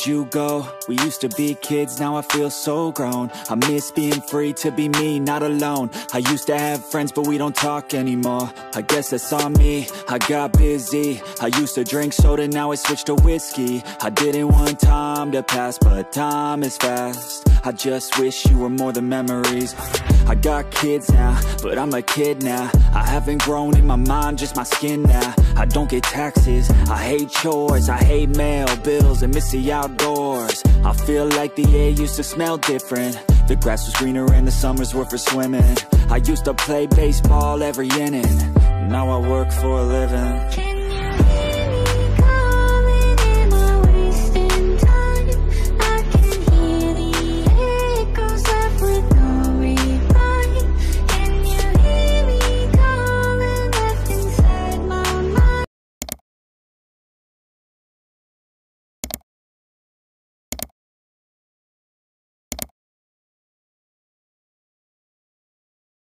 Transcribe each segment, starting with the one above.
you go? We used to be kids, now I feel so grown. I miss being free to be me, not alone. I used to have friends, but we don't talk anymore. I guess that's on me, I got busy. I used to drink soda, now I switched to whiskey. I didn't want time to pass, but time is fast. I just wish you were more than memories. I got kids now, but I'm a kid now. I haven't grown in my mind, just my skin now. I don't get taxes, I hate chores, I hate mail, bills, and miss the outdoors. I feel like the air used to smell different. The grass was greener and the summers were for swimming. I used to play baseball every inning. Now I work for a living.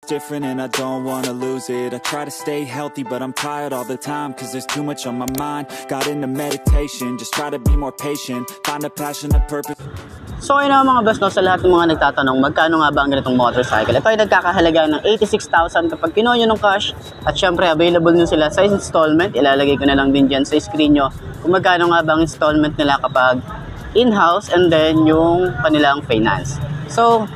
Different and I don't wanna lose it. I try to stay healthy but I'm tired all the time, cause there's too much on my mind. Got into meditation, just try to be more patient. Find a passion, a purpose. So ayun na mga best, no, sa lahat ng mga nagtatanong magkano nga ba ang ganitong motorcycle, ito ay nagkakahalaga ng 86,000 kapag kinuha nyo ng cash. At syempre available nyo sila sa installment. Ilalagay ko na lang din dyan sa screen nyo kung magkano nga ba ang installment nila kapag in-house, and then yung kanilang finance. So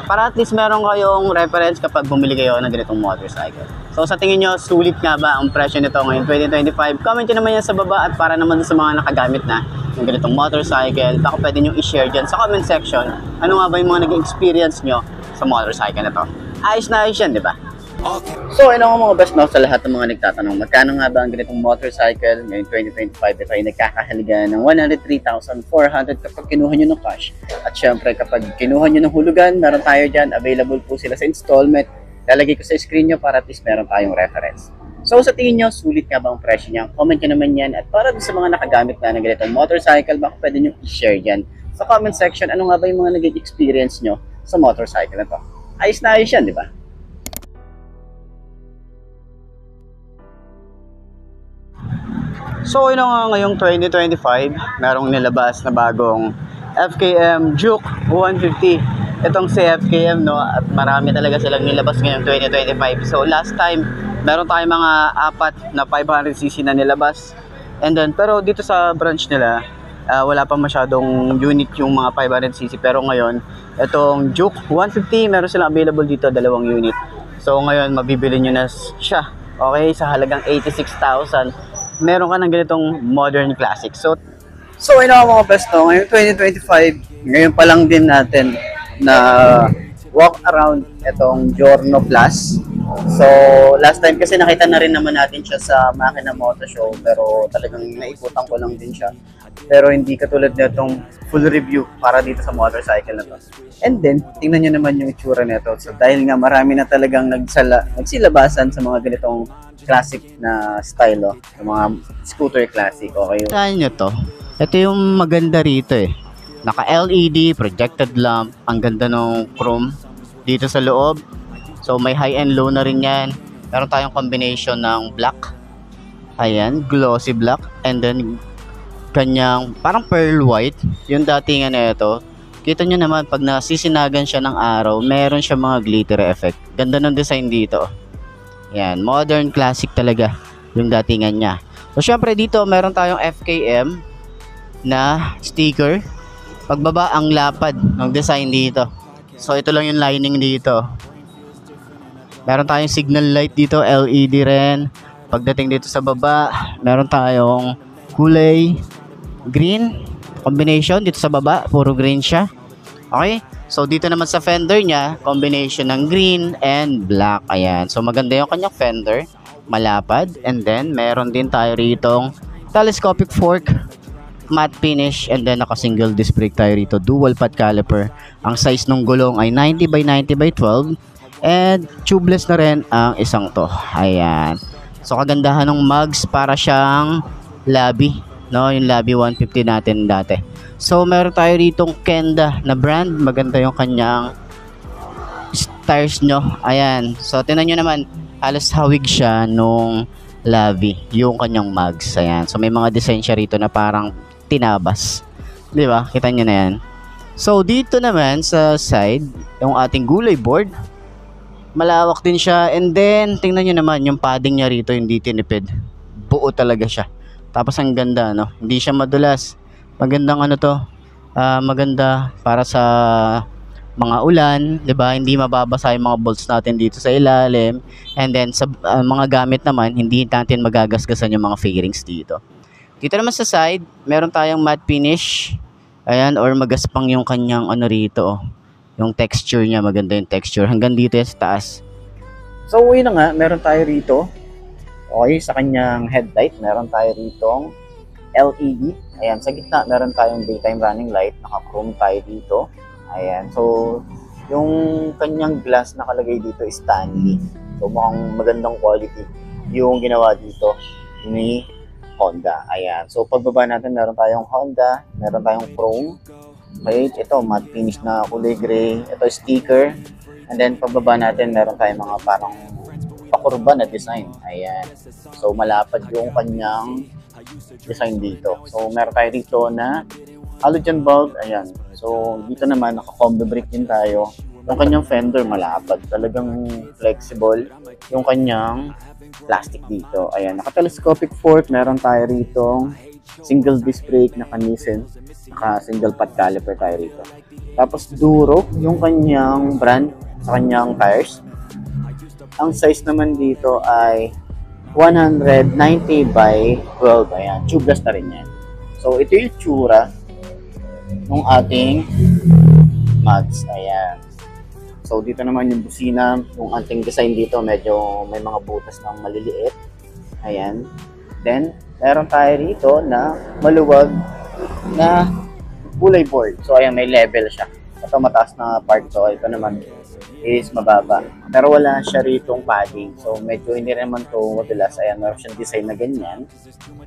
para at least meron kayong reference kapag bumili kayo ng ganitong motorcycle. So sa tingin nyo, sulit nga ba ang presyo nito ngayon 2025? Comment nyo naman yan sa baba, at para naman sa mga nakagamit na ng ganitong motorcycle, baka pwede nyo i-share dyan sa comment section. Ano nga ba yung mga naging experience nyo sa motorcycle na to? Ayos na ayos yan, di ba? Okay. So ano nga mga best, no, sa lahat ng mga nagtatanong magkano nga ba ang ganitong motorcycle ngayon 2025, ito ay nagkakahalaga ng 103,400 kapag kinuha nyo ng cash. At syempre kapag kinuha nyo ng hulugan, meron tayo dyan, available po sila sa installment. Lalagay ko sa screen nyo para at least meron tayong reference. So sa tingin nyo, sulit nga ba ang presyo niya? Comment nyo naman yan. At para sa mga nakagamit na ng ganitong motorcycle, baka pwede nyo i-share yan sa comment section. Ano nga ba yung mga naging experience nyo sa motorcycle na to? Ayos na ayos yan, di ba? So yun nga, ngayong 2025, merong nilabas na bagong FKM Juke 150. Itong si FKM, no, at marami talaga silang nilabas ngayong 2025. So last time, meron tayong mga 4 na 500cc na nilabas. And then, pero dito sa branch nila, wala pa masyadong unit yung mga 500cc. Pero ngayon, itong Juke 150, meron silang available dito, 2 unit. So ngayon, mabibili nyo na siya, okay, sa halagang 86,000. Meron ka ng ganitong modern classic. So ayun na mga best, no, ngayon 2025, ngayon pa lang din natin na walk around itong Giorno Plus. So last time kasi nakita na rin naman natin siya sa Makina Moto Show, pero talagang naikutan ko lang din siya. Pero hindi katulad nitong full review para dito sa motorcycle na to. And then, tingnan nyo naman yung itsura nito. So dahil nga marami na talagang nagsilabasan sa mga ganitong classic na style, oh, yung mga scooter classic, okay. Saan nyo to? Ito yung maganda rito eh. Naka LED, projected lamp, ang ganda ng chrome dito sa loob. So may high and low na rin yan. Meron tayong combination ng black, ayan, glossy black, and then kanyang parang pearl white, yung datingan na ito. Kita nyo naman pag nasisinagan siya ng araw, meron siya mga glitter effect. Ganda ng design dito. Yan, modern classic talaga yung datingan niya. So syempre dito meron tayong FKM na sticker. Pagbaba ang lapad ng design dito. So ito lang yung lining dito. Meron tayong signal light dito, LED rin. Pagdating dito sa baba, meron tayong kulay green combination dito sa baba, puro green siya. Okay? So dito naman sa fender niya, combination ng green and black. Ayan. So maganda yung kanyang fender, malapad, and then meron din tayo ritong telescopic fork, matte finish, and then naka single disc brake tayo rito, dual pad caliper. Ang size ng gulong ay 90 by 90 by 12, and tubeless na rin ang isang to. Ayan. So kagandahan ng mugs, para siyang Labi, no, yung Labi 150 natin dati. So meron tayo ritong Kenda na brand, maganda yung kanyang tires nyo. Ayan. So tingnan nyo naman, halos hawig siya nung Labi, yung kanyang mugs. Ayan. So may mga design siya rito na parang tinabas. Di ba? Kita nyo na yan. So, dito naman sa side, yung ating gulay board, malawak din siya. And then, tingnan nyo naman, yung padding niya rito, hindi tinipid. Buo talaga siya. Tapos, ang ganda, no? Hindi siya madulas. Magandang ano to, maganda para sa mga ulan, 'di ba? Hindi mababasa yung mga bolts natin dito sa ilalim. And then sa mga gamit naman, hindi natin magagasgasan yung mga fairings dito. Dito naman sa side, meron tayong matte finish. Ayan, or magaspang yung kanyang ano rito, oh. Yung texture niya, maganda yung texture. Hanggang dito yan sa taas. So, yun na nga, meron tayo rito. Okay, sa kanyang headlight, meron tayo ritong LED. Ayan, sa gitna, meron tayong daytime running light. Naka-chrome tayo dito. Ayan, so yung kanyang glass nakalagay dito is Stanley. So mukhang magandang quality yung ginawa dito ni Honda. Ayan, so pagbaba natin meron tayong Honda, meron tayong chrome. Okay, ito matte finish na kulay gray. Ito sticker. And then pagbaba natin meron tayong mga parang pakurba na design. Ayan, so malapad yung kanyang design dito. So meron tayo dito na halogen bulb, ayan. So, dito naman, naka-combi brake din tayo. Yung kanyang fender, malapad. Talagang flexible. Yung kanyang plastic dito. Ayan, naka-telescopic fork. Meron tayo rito single disc brake, naka-Nissin. Naka-single pot caliper tayo rito. Tapos, Duro, yung kanyang brand sa kanyang tires. Ang size naman dito ay 190 by 12. Ayan, tubeless na rin yan. So, ito yung tsura ng ating mags. Ayan. So, dito naman yung busina. Yung ating design dito, medyo may mga butas ng maliliit. Ayan. Then, meron tayo rito na maluwag na gulay board. So, ayan, may level siya. Ito mataas na part. So, ito naman is mababa. Pero wala siya ritong padding. So, medyo hindi naman to madulas. Ayan, meron siyang design na ganyan.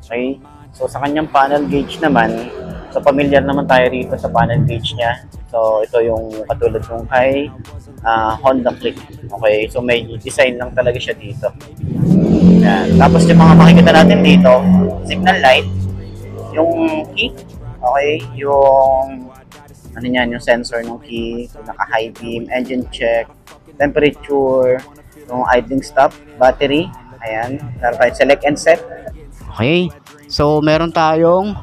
Okay. So, sa kanyang panel gauge naman, so familiar naman tayo rito sa panel gauge niya. So, ito yung katulad ng kay Honda Click. Okay, so may design lang talaga siya dito. Yan. Tapos yung mga makikita natin dito, signal light, yung key, okay, yung ano yan, yung sensor ng key, so naka-high beam, engine check, temperature, yung idling stop, battery, ayan, meron tayo select and set. Okay, so meron tayong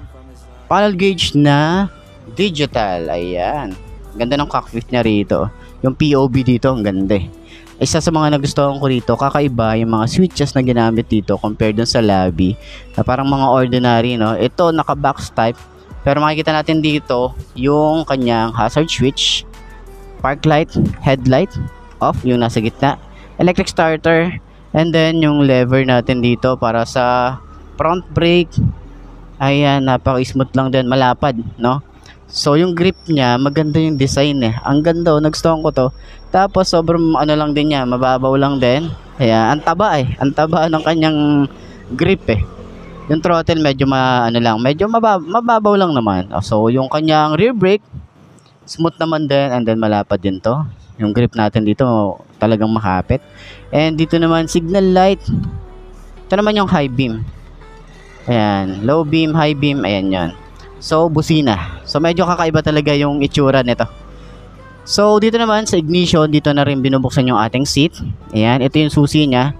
panel gauge na digital. Ayan. Ganda ng cockpit niya rito. Yung POV dito, ang ganda eh. Isa sa mga nagustuhan ko rito, kakaiba yung mga switches na ginamit dito compared dun sa lobby. Na parang mga ordinary, no? Ito, naka-box type. Pero makikita natin dito, yung kanyang hazard switch, park light, headlight, off, yung nasa gitna, electric starter, and then yung lever natin dito para sa front brake. Ayan, napaka-smooth lang din, malapad, no? So, yung grip niya, maganda yung design eh. Ang ganda, nagustuhan ko to. Tapos, sobrang ano lang din niya, mababaw lang din. Ayan, ang taba eh. Ang taba ng kanyang grip eh. Yung throttle, medyo medyo mababaw lang naman. So, yung kanyang rear brake, smooth naman din, and then malapad din to. Yung grip natin dito, talagang makapit. And dito naman, signal light. Ito naman yung high beam. Ayan, low beam, high beam, ayan yan. So, busina. So, medyo kakaiba talaga yung itsura nito. So, dito naman sa ignition, dito na rin binubuksan yung ating seat. Ayan, ito yung susi niya.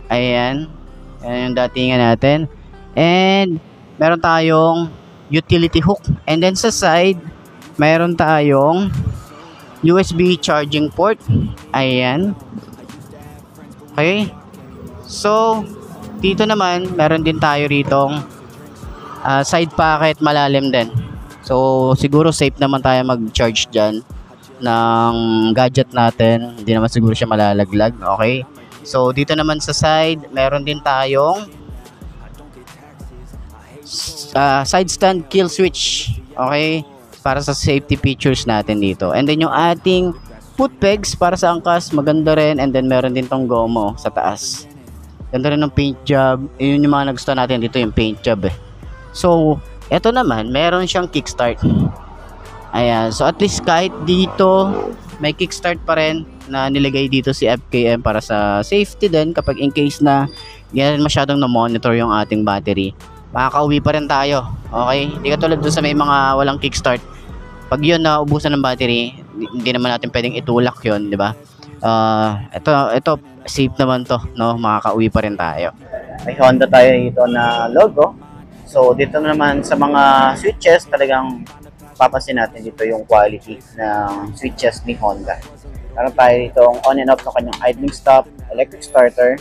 Ayan. Ayan yung datingan natin. And, meron tayong utility hook. And then sa side, meron tayong USB charging port. Ayan. Okay. So, dito naman, meron din tayo ritong side pocket, malalim din. So, siguro safe naman tayo mag-charge dyan ng gadget natin. Hindi naman siguro siya malalaglag. Okay? So, dito naman sa side, meron din tayong side stand kill switch. Okay? Para sa safety features natin dito. And then yung ating foot pegs para sa angkas, maganda rin. And then meron din tong gomo sa taas. Ganda rin ng paint job. Yun yung mga nagustuhan natin dito, yung paint job eh. So, eto naman, meron siyang kickstart. Ayan. So, at least kahit dito, may kickstart pa rin na nilagay dito si FKM para sa safety din kapag in case na ganyan masyadong na-monitor yung ating battery. makakauwi pa rin tayo. Okay? Hindi katulad dun sa may mga walang kickstart. Pag yun na ubusan ng battery, hindi naman natin pwedeng itulak yun, di ba? Ito safe naman to, no? Makakauwi pa rin tayo. May Honda tayo dito na logo. So dito naman sa mga switches, talagang papansin natin dito yung quality ng switches ni Honda. Meron tayo dito on and off ng kanyang idling stop, electric starter,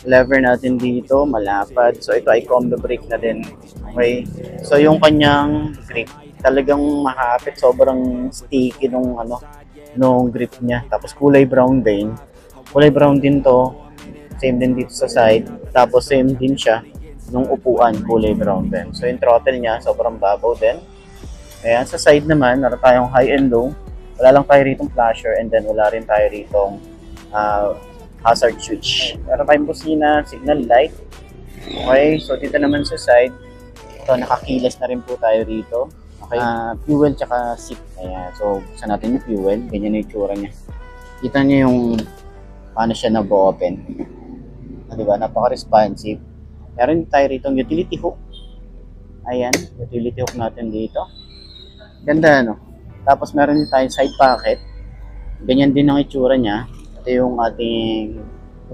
lever natin dito, malapad. So ito ay combo brake na din. Okay. So yung kanyang grip, talagang mahapit, sobrang sticky nung grip niya. Tapos kulay brown din. Kulay brown din to. Same din dito sa side. Tapos same din siya nung upuan, kulay brown din. So yung throttle niya sobrang babaw din. Ayan, sa side naman, meron tayong high and low. Wala lang tayo ritong flasher and then wala rin tayo ritong hazard switch. Meron tayong busina, signal light. Okay, so dito naman sa side, ito nakakilas na rin po tayo rito. Okay, fuel tsaka seat. Ayan, so buksan natin yung fuel. Ganyan na yung tsura niya. Kita niyo yung paano siya nag-open. Diba? Napaka-responsive. Meron tayo rito yung utility hook. Ayan, utility hook natin dito. Ganda, no? Tapos meron tayong side pocket. Ganyan din ang itsura niya. Ito yung ating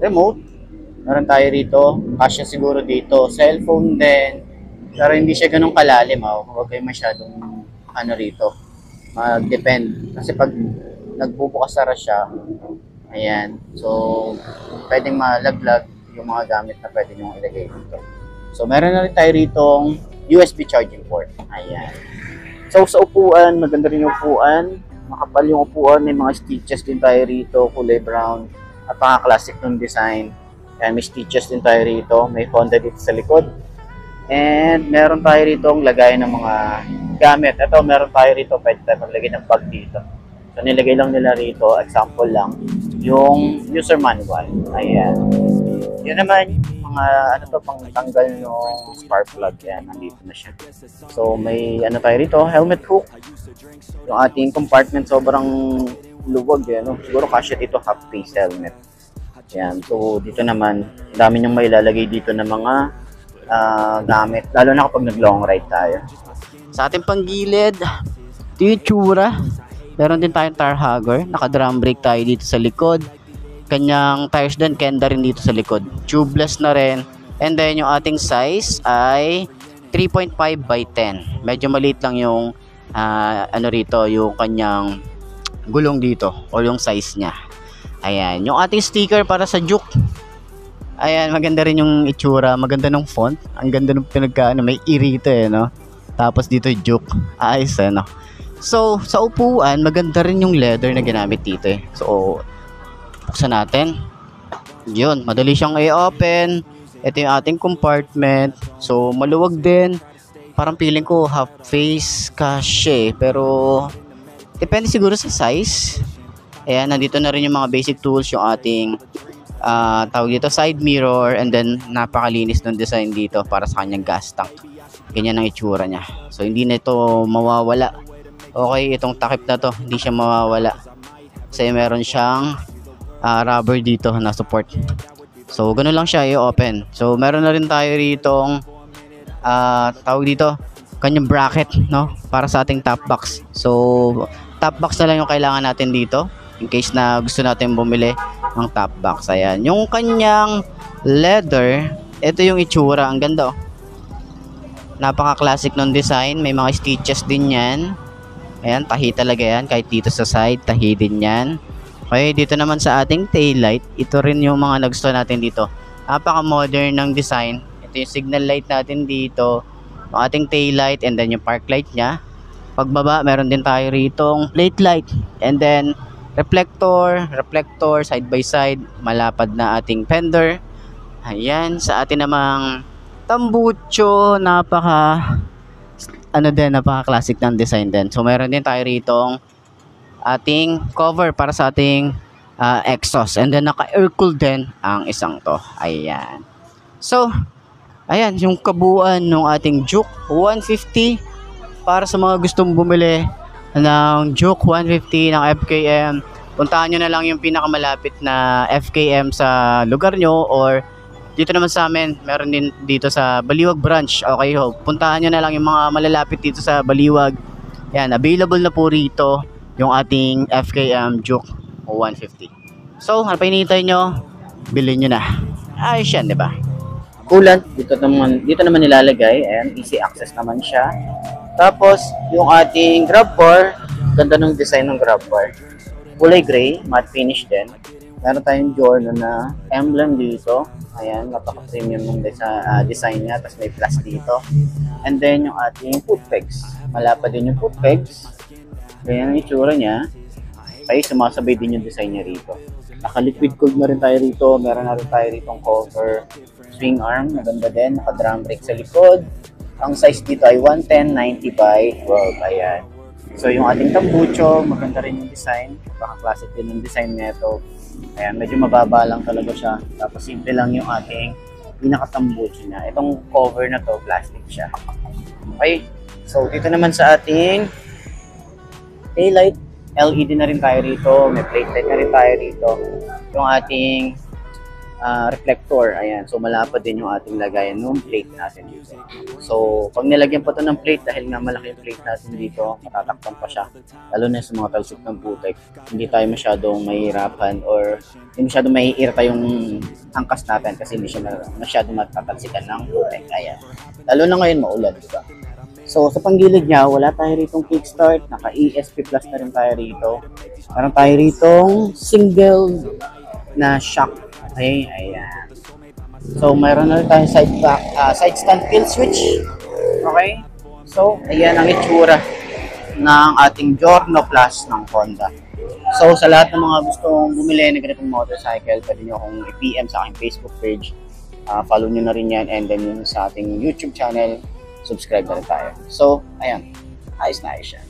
remote. Meron tayo rito. Kasya siguro dito. Cellphone din. Pero hindi siya ganun kalalim, huwag kayo masyadong rito. Mag-depend. Kasi pag nagbubukas sara siya, ayan. So, pwedeng malaglag yung mga gamit na pwede nyo ilagay dito. So, meron na rin tayo ritong USB charging port. Ayan. So, sa upuan, maganda rin yung upuan. Makapal yung upuan. May mga stitches din tayo rito, kulay brown. At pang-classic ng design. Ayan, may stitches din tayo rito. May Honda dito sa likod. And meron tayo rito ang lagay ng mga gamit. Ito, meron tayo rito, pwede tayo maglagay ng bag dito. So, nilagay lang nila rito, example lang, yung user manual. Ayan. Yun naman, mga pang tanggal ng spark plug. Yan, nandito na siya. So, may tayo rito, helmet hook. Yung ating compartment, sobrang luwag. No? Siguro kasya dito, half-face helmet. Yan. So, dito naman, dami niyong may ilalagay dito ng mga gamit, lalo na kapag nag-long ride tayo. Sa ating panggilid, ito yung tsura. Meron din tayong tire hugger. Naka-drum brake tayo dito sa likod. Kanyang tires din, kenda rin dito sa likod. Tubeless na rin. And then yung ating size ay 3.5 by 10. Medyo maliit lang yung rito, yung kanyang gulong dito o yung size niya. Ayan, yung ating sticker para sa Juke. Ayan, maganda rin yung itsura, maganda ng font. Ang ganda ng may irito no. Tapos dito Juke. Ayos no. So, sa upuan, maganda rin yung leather na ginamit dito So, buksan natin. Yun, madali siyang i-open. Ito yung ating compartment. So, maluwag din. Parang feeling ko half face kasya pero depende siguro sa size. Ayan, nandito na rin yung mga basic tools, yung ating tawag dito side mirror, and then napakalinis ng design dito para sa kanyang gas tank. Ganyan ang itsura niya. So hindi na ito mawawala. Okay, itong takip na to, hindi siya mawawala. Kasi meron siyang rubber dito na support. So ganoon lang siya i-open. So meron na rin tayo ritong tawag dito kanyang bracket, no, para sa ating top box. So top box na lang yung kailangan natin dito in case na gusto natin bumili ng top box. Ayan, yung kanyang leather, ito yung itsura, ang ganda napaka-classic ng design, may mga stitches din yan. Ayan, tahi talaga yan, kahit dito sa side, tahi din yan. Okay, dito naman sa ating tail light, ito rin yung mga nagustuhan natin dito. Napaka-modern ng design. Ito yung signal light natin dito, yung ating tail light, and then yung park light nya. Pagbaba, meron din tayo ritong plate light, and then reflector side by side, malapad na ating fender. Ayan, sa atin namang tambucho, napaka classic ng design din. So meron din tayo ritong ating cover para sa ating exhaust, and then naka air cool din ang isang to. Ayan. So ayan yung kabuuan ng ating Juke 150 para sa mga gustong bumili ng Juke 150 ng FKM. Puntahan nyo na lang yung pinakamalapit na FKM sa lugar nyo, or dito naman sa amin, meron din dito sa Baliwag branch. Okay ho, puntahan nyo na lang yung mga malalapit dito sa Baliwag. Yan, available na po rito yung ating FKM Juke 150. So, ano pa hinihintay nyo? Bilhin nyo na. Ayos yan, di ba? Coolant, dito naman nilalagay. Ayan, easy access naman siya. Tapos, yung ating grab bar, ganda ng design ng grab bar. Kulay gray, matte finish din. Meron tayong Giorno na emblem dito. Ayan, napaka-premium ng design niya. Tapos may plus dito. And then, yung ating foot pegs. Malapad din yung foot pegs. Ganyan ang itsura niya. Okay, sumasabay din yung design niya rito. Naka-liquid cooled na rin tayo rito. Meron na rin tayo rito cover. Swing arm, maganda din. Naka-drum brake sa likod. Ang size dito ay 110/90 by 12. Ayan. So, yung ating tambucho, maganda rin yung design. Baka-classic din yung design nito. Ayan, medyo mababa lang talaga siya. Tapos simple lang yung ating pinaka-tambucho niya. Itong cover na to, plastic siya. Okay. So, dito naman sa ating taillight, LED na rin tayo rito. May plate light na rin tayo rito. Yung ating reflector, ayan. So, malapad din yung ating lagayan ng plate natin dito. So, pag nilagyan pa ito ng plate, dahil nga malaki yung plate natin dito, matatakpan pa siya. Lalo na sa mga talsik ng putek. Hindi tayo masyadong mahihirapan or hindi masyadong maiirita yung angkas natin kasi hindi siya masyadong matatalsikan ng putek. Ayan. Lalo na ngayon, maulan, diba? So, sa panggilid niya, wala tayo ritong kickstart. Naka-ESP Plus na rin tayo rito. Meron tayo ritong single na shock. Okay, ayan. So, mayroon na rin tayong side stand kill switch. Okay? So, ayan ang itsura ng ating Giorno Plus ng Honda. So, sa lahat ng mga gustong bumili ng ganitong motorcycle, pwede nyo akong i-PM sa aking Facebook page. Follow nyo na rin yan. And then yung sa ating YouTube channel, subscribe na rin tayo. So, ayan. Ayos na ayos yan.